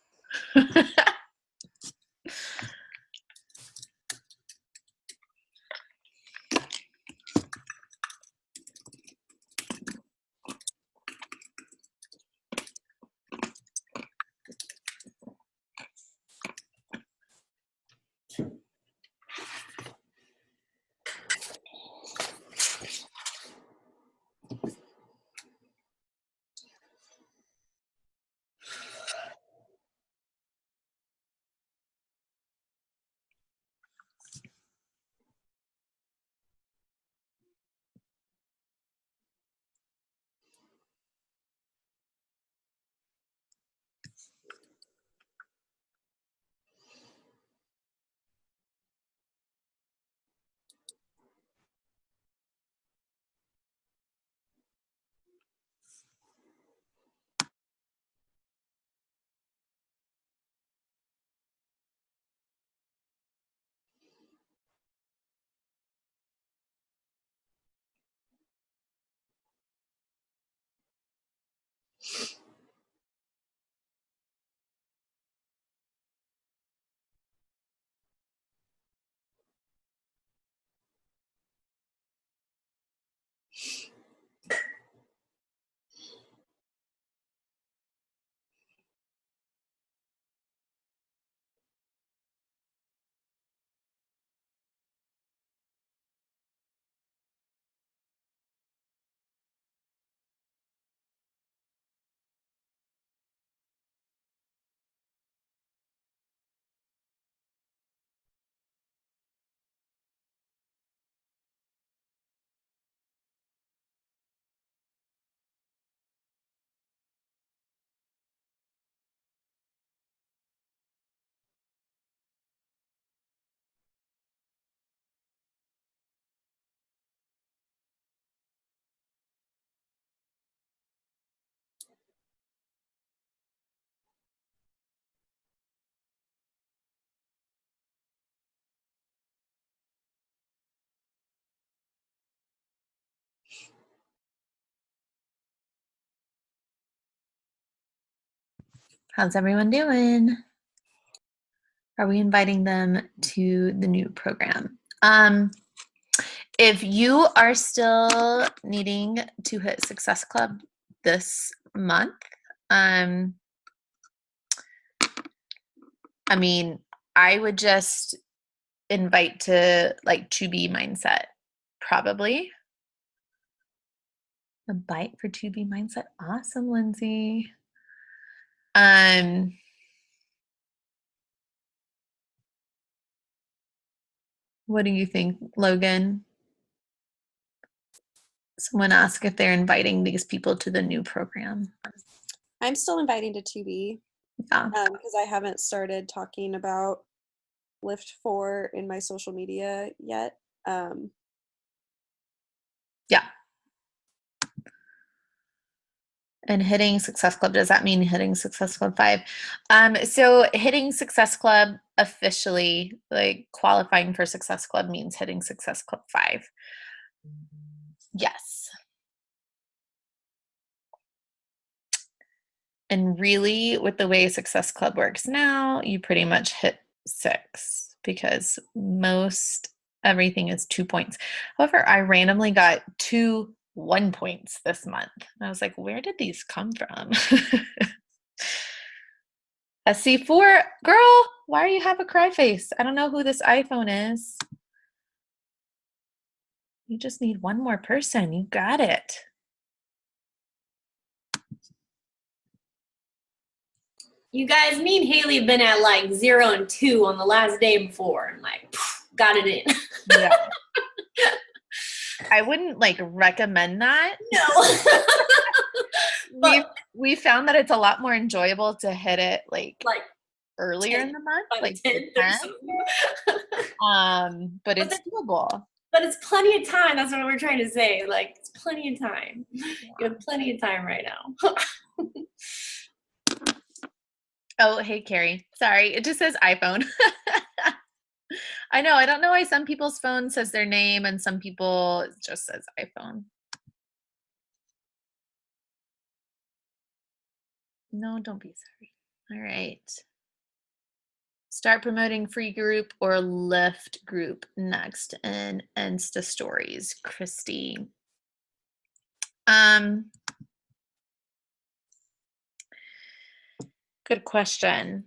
S1: How's everyone doing? Are we inviting them to the new program? If you are still needing to hit Success Club this month, I mean, I would just invite to like to be mindset, probably. A bite for to be mindset. Awesome, Lindsay. What do you think, Logan? Someone asked if they're inviting these people to the new program.
S2: I'm still inviting to 2B
S1: Yeah.
S2: because I haven't started talking about LIIFT4 in my social media yet.
S1: Yeah. And hitting Success Club, does that mean hitting Success Club 5? So hitting Success Club officially, like qualifying for Success Club means hitting Success Club 5. Yes. And really, with the way Success Club works now, you pretty much hit 6 because most everything is 2 points. However, I randomly got 2 1 points this month. I was like, where did these come from? SC4, girl, why do you have a cry face? I don't know who this iPhone is. You just need one more person. You got it.
S3: You guys, me and Haley have been at like 0 and 2 on the last day before. And like, got it in.
S1: Yeah. I wouldn't like recommend that.
S3: No.
S1: we found that it's a lot more enjoyable to hit it like earlier
S3: 10,
S1: in the month, like
S3: 10,
S1: 10. But it's doable.
S3: But it's plenty of time. That's what we're trying to say. Like, it's plenty of time. You have plenty of time right now.
S1: Oh, hey, Carrie. Sorry, it just says iPhone. I know. I don't know why some people's phone says their name and some people it just says iPhone. No, don't be sorry. All right. Start promoting free group or LIIFT group next in Insta stories, Christy. Good question.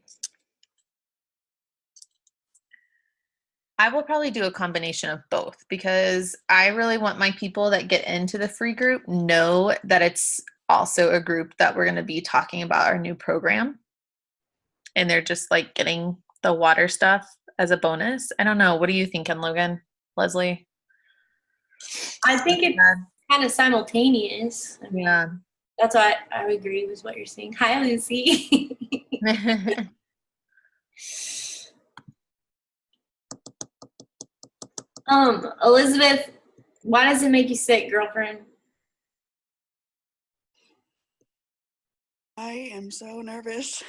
S1: I will probably do a combination of both because I really want my people that get into the free group know that it's also a group that we're going to be talking about our new program. And they're just like getting the water stuff as a bonus. I don't know. What are you thinking, Logan? Leslie?
S3: I think it's kind of simultaneous. I mean,
S1: Yeah.
S3: That's why I would agree with what you're saying. Hi, Lucy. Elizabeth, why does it make you sick, girlfriend?
S6: I am so nervous.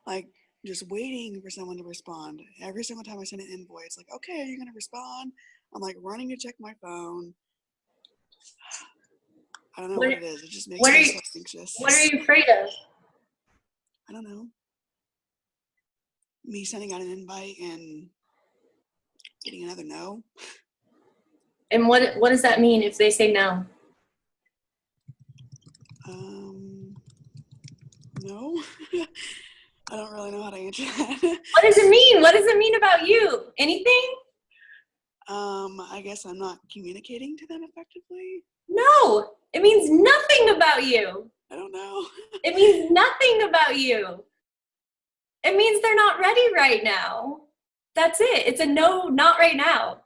S6: Like, just waiting for someone to respond. Every single time I send an invoice, like, okay, are you going to respond? I'm like running to check my phone. I don't know what it is. It just makes me so anxious.
S3: What are you afraid of?
S6: I don't know. Me sending out an invite and getting another no.
S3: And what does that mean if they say no?
S6: No. I don't really know how to answer that.
S3: What does it mean? What does it mean about you? Anything?
S6: I guess I'm not communicating to them effectively.
S3: No, it means nothing about you.
S6: I don't know.
S3: It means nothing about you. It means they're not ready right now. That's it. It's a no, not right now.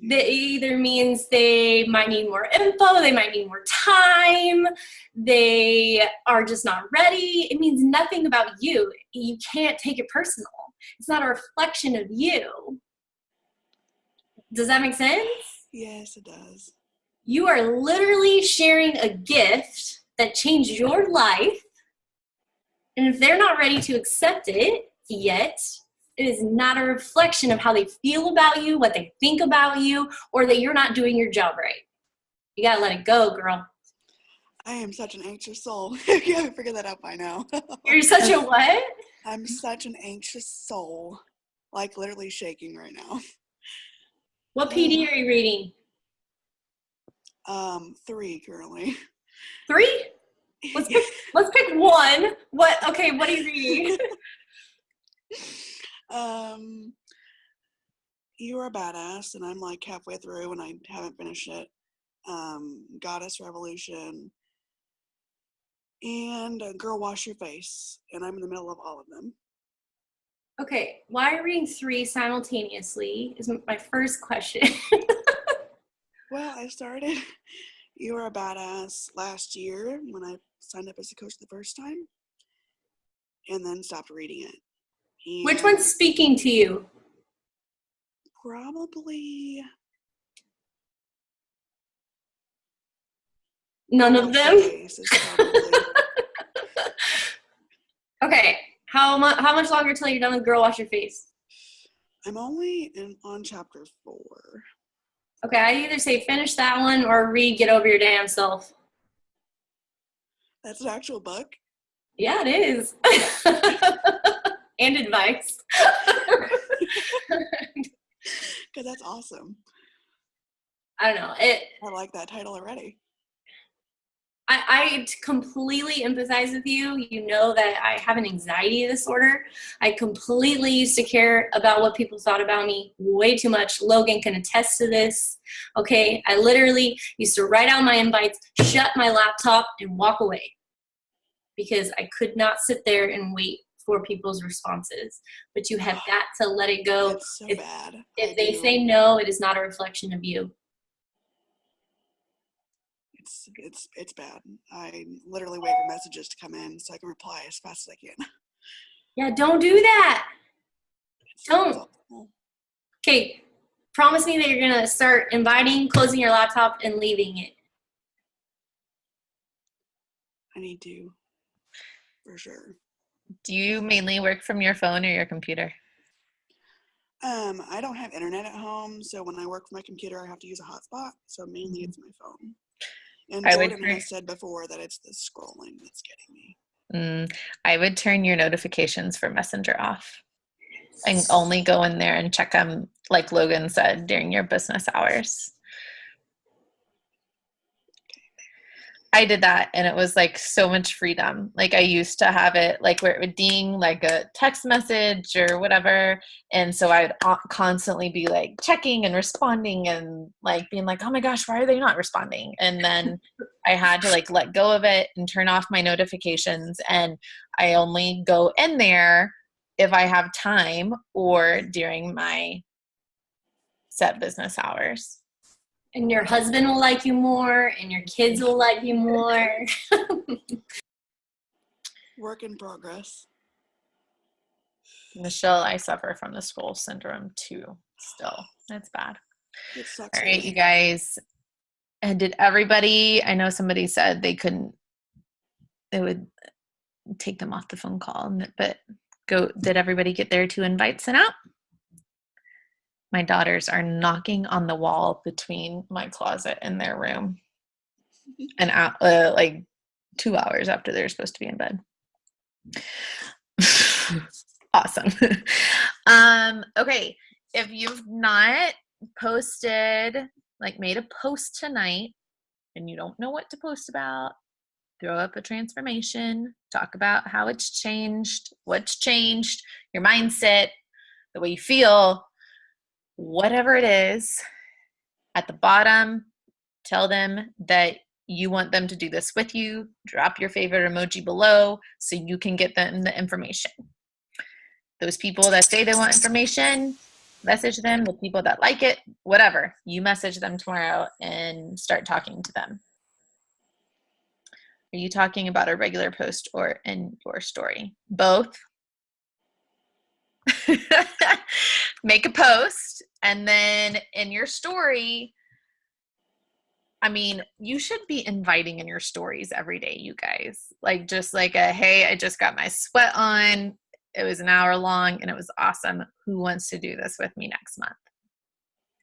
S3: That either means they might need more info, they might need more time, they are just not ready. It means nothing about you. You can't take it personal. It's not a reflection of you. Does that make sense?
S6: Yes, it does.
S3: You are literally sharing a gift that changed your life. And if they're not ready to accept it yet, it is not a reflection of how they feel about you, what they think about you, or that you're not doing your job right. You gotta let it go, girl.
S6: I am such an anxious soul. If you haven't figured that out by now.
S3: You're such a what?
S6: I'm such an anxious soul. Like literally shaking right now.
S3: What PD are you reading?
S6: 3 currently.
S3: 3? Let's pick one. What? Okay, what are you reading?
S6: You're a Badass, and I'm like halfway through and I haven't finished it. Goddess Revolution, and Girl Wash Your Face, and I'm in the middle of all of them.
S3: Okay, why are you reading 3 simultaneously is my first question.
S6: Well, I started You're a Badass last year when I signed up as a coach the first time, and then stopped reading it. And
S3: Which one's speaking to you?
S6: probably
S3: None of them?
S6: Face is probably
S3: Okay, how much longer till you're done with Girl Wash Your Face?
S6: I'm only on chapter 4.
S3: Okay, I either say finish that one or read Get Over Your Damn Self.
S6: That's an actual book?
S3: Yeah, it is. And advice.
S6: Because that's awesome.
S3: I don't know.
S6: I like that title already.
S3: I completely empathize with you. You know that I have an anxiety disorder. I completely used to care about what people thought about me way too much. Logan can attest to this. Okay, I literally used to write out my invites, shut my laptop, and walk away because I could not sit there and wait for people's responses. But you have got to let it go.
S6: It's so bad.
S3: If they say no, it is not a reflection of you.
S6: It's bad. I literally wait for messages to come in so I can reply as fast as I can.
S3: Yeah, don't do that. Don't. Okay, promise me that you're gonna start inviting, closing your laptop, and leaving it.
S6: I need to, for sure.
S1: Do you mainly work from your phone or your computer?
S6: I don't have internet at home, so when I work from my computer, I have to use a hotspot. So mainly it's my phone. And Jordan has said before that it's the scrolling that's getting me.
S1: I would turn your notifications for Messenger off and only go in there and check them, like Logan said, during your business hours. I did that, and it was like so much freedom. Like I used to have it like where it would ding like a text message or whatever, and so I would constantly be like checking and responding and like being like, oh my gosh, why are they not responding? And then I had to like let go of it and turn off my notifications, and I only go in there if I have time or during my set business hours.
S3: And your husband will like you more, and your kids will like you more.
S6: Work in progress.
S1: Michelle, I suffer from the scroll syndrome too. Still, it's bad.
S6: It sucks.
S1: All right, you guys. And did everybody? I know somebody said they couldn't. It would take them off the phone call, but go. Did everybody get their 2 invites sent out? My daughters are knocking on the wall between my closet and their room, and like 2 hours after they're supposed to be in bed. Awesome. Okay, if you've not posted, like made a post tonight, and you don't know what to post about, throw up a transformation, talk about how it's changed, what's changed, your mindset, the way you feel. Whatever it is, at the bottom, tell them that you want them to do this with you. Drop your favorite emoji below so you can get them the information. Those people that say they want information, message them. The people that like it, whatever, you message them tomorrow and start talking to them. Are you talking about a regular post or in your story? Both. Make a post, and then in your story, I mean, you should be inviting in your stories every day, you guys. Like just like a, hey, I just got my sweat on. It was an hour long and it was awesome. Who wants to do this with me next month?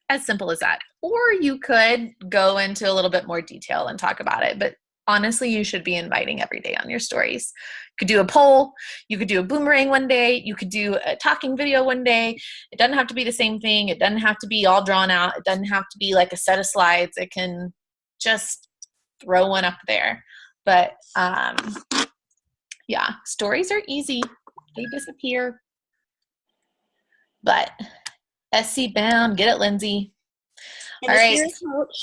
S1: As simple as that. Or you could go into a little bit more detail and talk about it, but honestly, you should be inviting every day on your stories. You could do a poll, you could do a boomerang one day, you could do a talking video one day. It doesn't have to be the same thing. It doesn't have to be all drawn out. It doesn't have to be like a set of slides. It can just throw one up there. But yeah, stories are easy. They disappear. But SC bound, get it, Lindsay.
S2: And
S1: All right.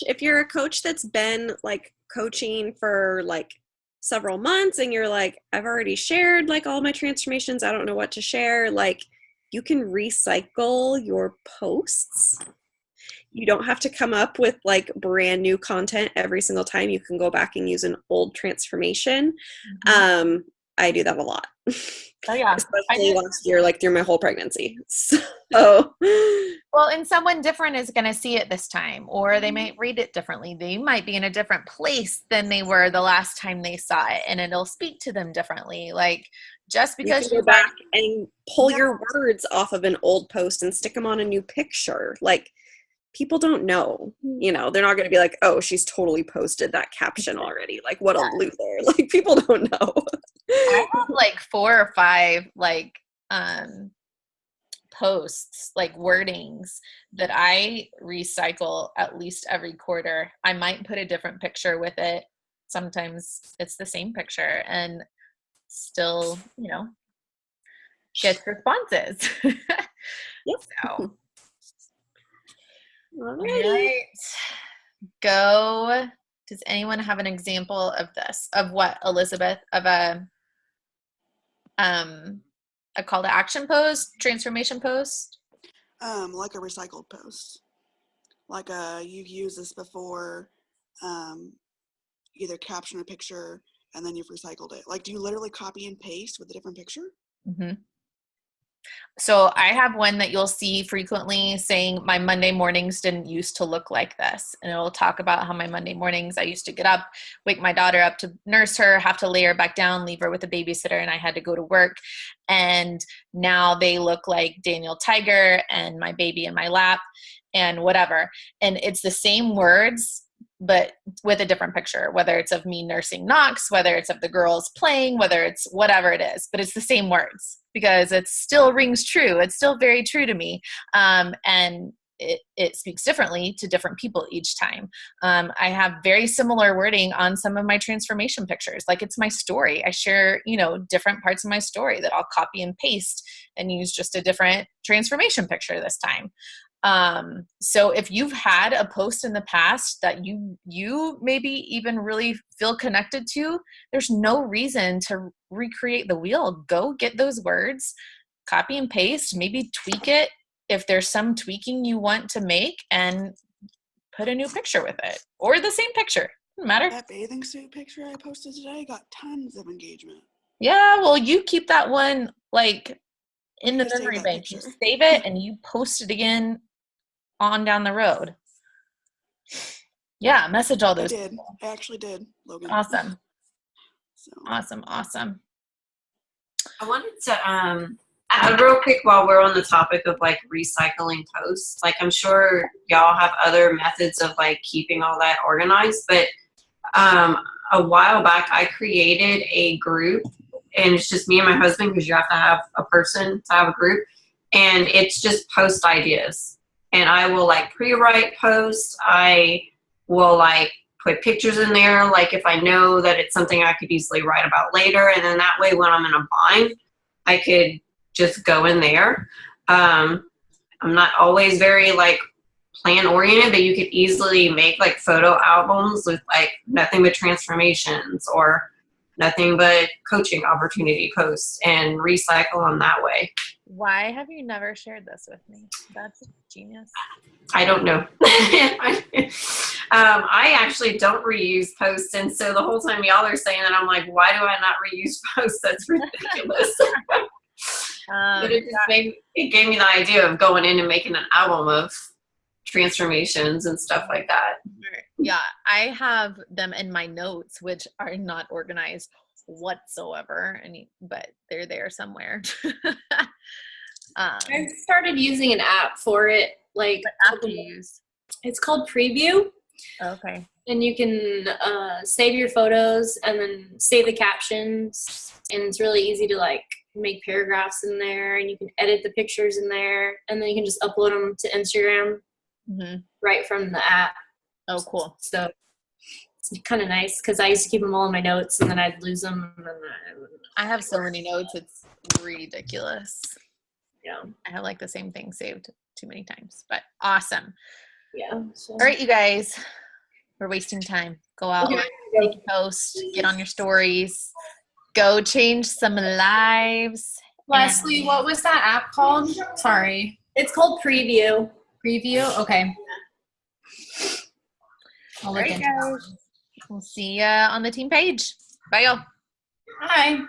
S2: if you're a coach that's been like coaching for like several months and you're like, I've already shared like all my transformations, I don't know what to share, like you can recycle your posts. You don't have to come up with like brand new content every single time. You can go back and use an old transformation. I do that a lot.
S1: Oh yeah.
S2: Especially last year, like through my whole pregnancy. So
S1: well, and someone different is going to see it this time, or they might read it differently. They might be in a different place than they were the last time they saw it, and it'll speak to them differently. Like just because
S2: you go back and pull your words off of an old post and stick them on a new picture, like people don't know, you know, they're not going to be like, oh, she's totally posted that caption already. Like what a loser. Like people don't know.
S1: I have like 4 or 5 like posts, like wordings that I recycle at least every quarter. I might put a different picture with it. Sometimes it's the same picture and still, you know, gets responses.
S2: Yep.
S1: So
S2: All
S1: right. Go. Does anyone have an example of this? Of what, Elizabeth? Of a call to action post, transformation post?
S6: Like a recycled post. Like you've used this before, either caption or picture, and then you've recycled it. Like, do you literally copy and paste with a different picture?
S1: Mm-hmm. So I have one that you'll see frequently saying my Monday mornings didn't used to look like this. And it'll talk about how my Monday mornings, I used to get up, wake my daughter up to nurse her, have to lay her back down, leave her with a babysitter, and I had to go to work. And now they look like Daniel Tiger and my baby in my lap and whatever. And it's the same words, but with a different picture, whether it's of me nursing Knox, whether it's of the girls playing, whether it's whatever it is, but it's the same words because it still rings true. It's still very true to me. And it speaks differently to different people each time. I have very similar wording on some of my transformation pictures. Like it's my story. I share, you know, different parts of my story that I'll copy and paste and use just a different transformation picture this time. So if you've had a post in the past that you maybe even really feel connected to, there's no reason to recreate the wheel. Go get those words, copy and paste, maybe tweak it if there's some tweaking you want to make, and put a new picture with it or the same picture. Doesn't matter.
S6: That bathing suit picture I posted today got tons of engagement.
S1: Yeah, well, you keep that one like in the
S6: I'm gonna
S1: memory
S6: save that
S1: bank. You
S6: picture.
S1: save it and you post it again on down the road. Yeah, message all those people.
S6: I actually did, Logan.
S1: Awesome.
S6: So.
S1: Awesome.
S8: I wanted to add real quick while we're on the topic of like recycling posts. Like I'm sure y'all have other methods of like keeping all that organized, but a while back I created a group, and it's just me and my husband because you have to have a person to have a group, and it's just post ideas. And I will like pre-write posts. I will like put pictures in there, like if I know that it's something I could easily write about later. And then that way when I'm in a bind, I could just go in there. I'm not always very like plan oriented, but you could easily make like photo albums with like nothing but transformations or nothing but coaching opportunity posts and recycle them that way.
S1: Why have you never shared this with me? That's genius.
S8: I don't know. I actually don't reuse posts, and so the whole time y'all are saying that, I'm like, why do I not reuse posts? That's ridiculous. But it gave me the idea of going in and making an album of transformations and stuff like that.
S1: Yeah, I have them in my notes, which are not organized whatsoever, but they're there somewhere.
S3: I started using an app for it. Like,
S1: what app do you use?
S3: It's called Preview.
S1: Okay.
S3: And you can save your photos and then save the captions. And it's really easy to like make paragraphs in there, and you can edit the pictures in there, and then you can just upload them to Instagram right from the app.
S1: Oh, cool.
S3: So it's kind of nice because I used to keep them all in my notes, and then I'd lose them. And then
S1: I have so many notes. It's ridiculous.
S3: Yeah.
S1: I have like the same thing saved too many times, but awesome.
S3: Yeah. So.
S1: All right, you guys, we're wasting time. Go out, make a post, get on your stories, go change some lives.
S9: Leslie, what was that app called? Sorry.
S3: It's called Preview.
S9: Preview? Okay. I'll look into that.
S1: Guys, we'll see you on the team page. Bye, y'all.
S9: Bye.